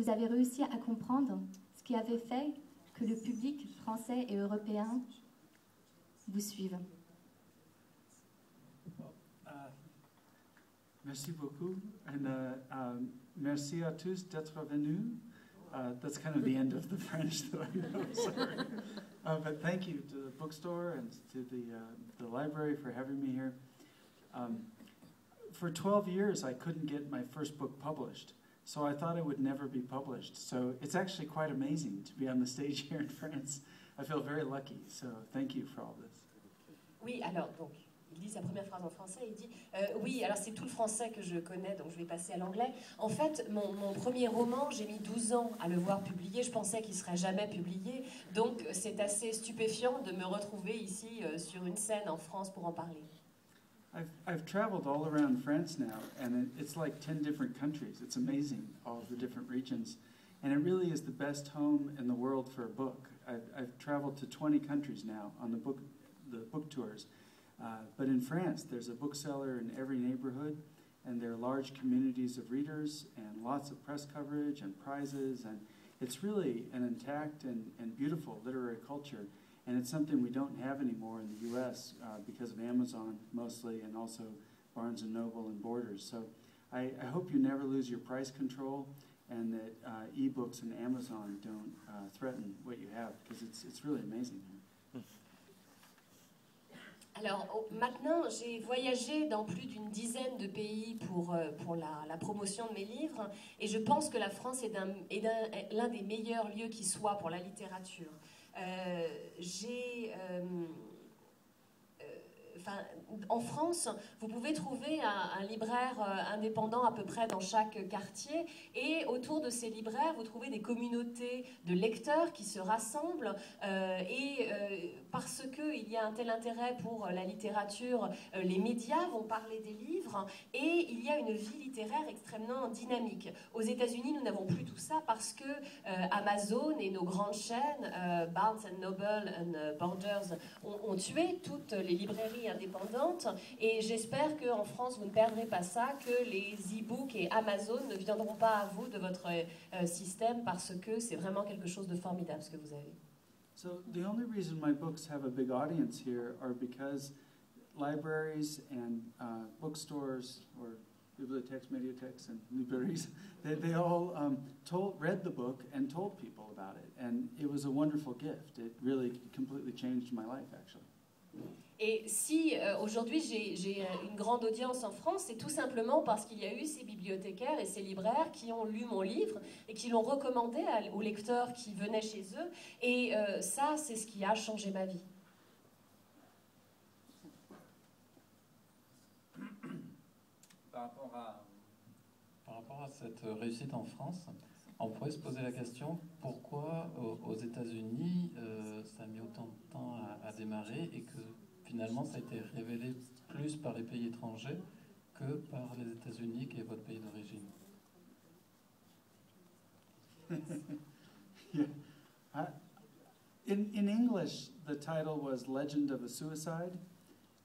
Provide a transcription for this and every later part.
vous avez réussi à comprendre ce qui avait fait que le public français et européen vous suive? Merci beaucoup, and merci à tous d'être venus. That's kind of the end of the French, though, I know, sorry. But thank you to the bookstore and to the library for having me here. For 12 years, I couldn't get my first book published, so I thought it would never be published. So it's actually quite amazing to be on the stage here in France. I feel very lucky, so thank you for all this. Oui, alors, donc, il dit sa première phrase en français, il dit oui, alors c'est tout le français que je connais, donc je vais passer à l'anglais. En fait, mon premier roman, j'ai mis 12 ans à le voir publié, je pensais qu'il ne serait jamais publié, donc c'est assez stupéfiant de me retrouver ici sur une scène en France pour en parler. I've traveled all around France now, and it's like 10 different countries. It's amazing, all of the different regions. And it really is the best home in the world for a book. I've traveled to 20 countries now on the book tours. But in France, there's a bookseller in every neighborhood, and there are large communities of readers and lots of press coverage and prizes, and it's really an intact and beautiful literary culture, and it's something we don't have anymore in the U.S. Because of Amazon mostly, and also Barnes & Noble and Borders. So I hope you never lose your price control, and that e-books and Amazon don't threaten what you have, because it's really amazing. Alors maintenant, j'ai voyagé dans plus d'une dizaine de pays pour la promotion de mes livres, et je pense que la France est l'un des meilleurs lieux qui soit pour la littérature. En France, vous pouvez trouver un libraire indépendant à peu près dans chaque quartier, et autour de ces libraires, vous trouvez des communautés de lecteurs qui se rassemblent, parce qu'il y a un tel intérêt pour la littérature, les médias vont parler des livres, et il y a une vie littéraire extrêmement dynamique. Aux États-Unis, nous n'avons plus tout ça parce que Amazon et nos grandes chaînes, Barnes & Noble et Borders, ont tué toutes les librairies indépendantes, et j'espère qu'en France vous ne perdrez pas ça, que les e-books et Amazon ne viendront pas à vous de votre système, parce que c'est vraiment quelque chose de formidable ce que vous avez. So the only reason my books have a big audience here are because libraries and bookstores, or bibliothèques, médiathèques, and librairies, they all read the book and told people about it, and it was a wonderful gift. It really completely changed my life, actually. Et si aujourd'hui j'ai une grande audience en France, c'est tout simplement parce qu'il y a eu ces bibliothécaires et ces libraires qui ont lu mon livre et qui l'ont recommandé aux lecteurs qui venaient chez eux. Et ça, c'est ce qui a changé ma vie. Par rapport à cette réussite en France, on pourrait se poser la question pourquoi aux États-Unis ça a mis autant de temps à démarrer, et que finalement ça a été révélé plus par les pays étrangers que par les États-Unis, qui est votre pays d'origine. Yeah. In English, the title was Legend of a Suicide,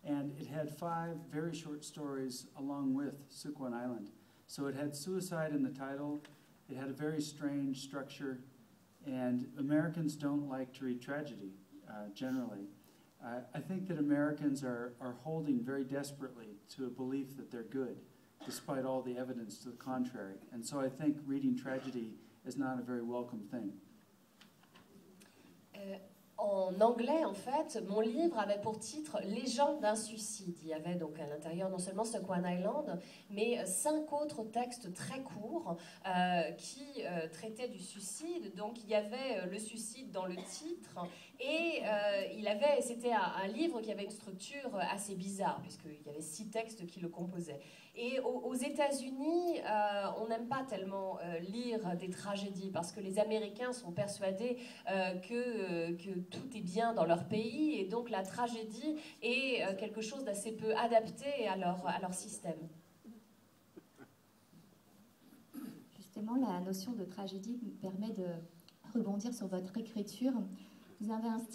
and it had 5 very short stories along with Sukwon Island. So it had suicide in the title, it had a very strange structure, and Americans don't like to read tragedy, generally. I think that Americans are holding very desperately to a belief that they're good, despite all the evidence to the contrary. And so I think reading tragedy is not a very welcome thing. En anglais, en fait, mon livre avait pour titre « Légende d'un suicide ». Il y avait donc à l'intérieur non seulement Sukwon Island, mais 5 autres textes très courts qui traitaient du suicide. Donc il y avait le suicide dans le titre, et c'était un livre qui avait une structure assez bizarre, puisqu'il y avait 6 textes qui le composaient. Et aux États-Unis, on n'aime pas tellement lire des tragédies, parce que les Américains sont persuadés que tout est bien dans leur pays, et donc la tragédie est quelque chose d'assez peu adapté à leur système. Justement, la notion de tragédie me permet de rebondir sur votre écriture. Vous avez un style